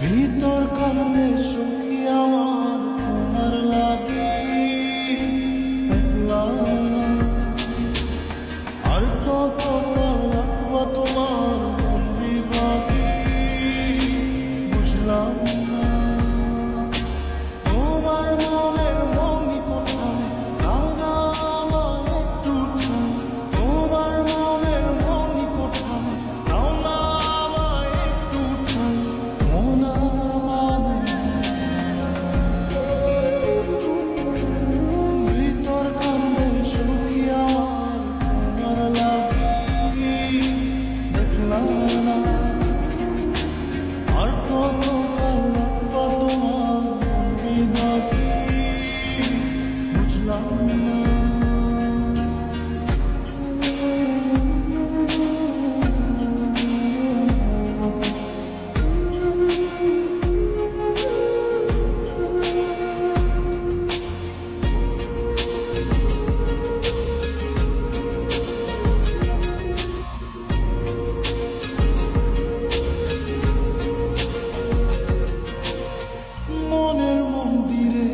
ভিতর কান্নে সখী আমার তোমার লাগি দেখলাম না। আর কত রাখবা তোমার মন বিভাগে বুঝলাম না। তোমার মনের মনি কোথায় দাও না আমায় একটু ঠাঁই। তোমার মনের মনি কোথায় দাও না আমায় একটু ঠাঁই। মন আর মানে ভিতর কান্দে সখী আমার তোমার লাগি দেখলাম না। আর কত কাল রাখবা তোমার মন বিভাগে বুঝলাম না। মনের মন্দিরে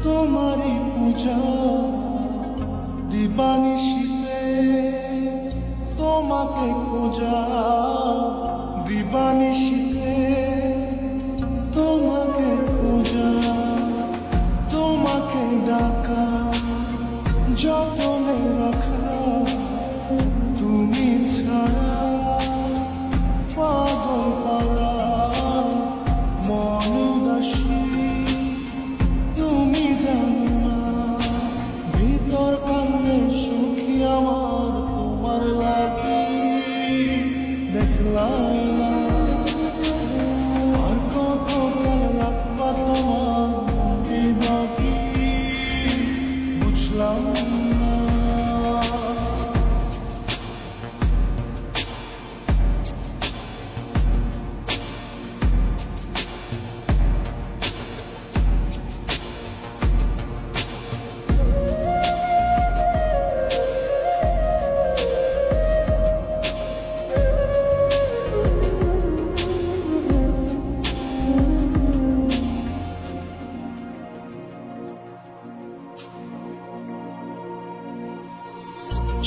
তোমারই পূজা দিবানিশীতে তোমাকে খোঁজা। দিবানিশীতে তোমাকে খোঁজা, তোমাকে ডাকা, যতনে রাখা। তুমি ছাড়া পাগল পারা মন উদাসী তুমি জানো না। ভিতর কান্নে সখী আমার তোমার লাগি দেখলাম না। আর কত কাল রাখবা তোমার মন বিভাগে বুঝলাম না।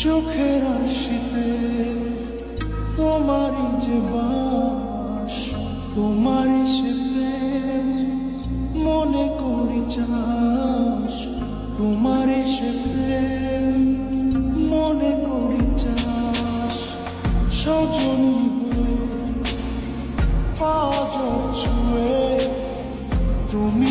চোখের আশিতে তোমারই যে বাস, তোমারই সে প্রেম মনে করি চাস। তোমারই সে প্রেম মনে করি চাস। সজনী হয়ে পাঁজর ছুঁয়ে তুমি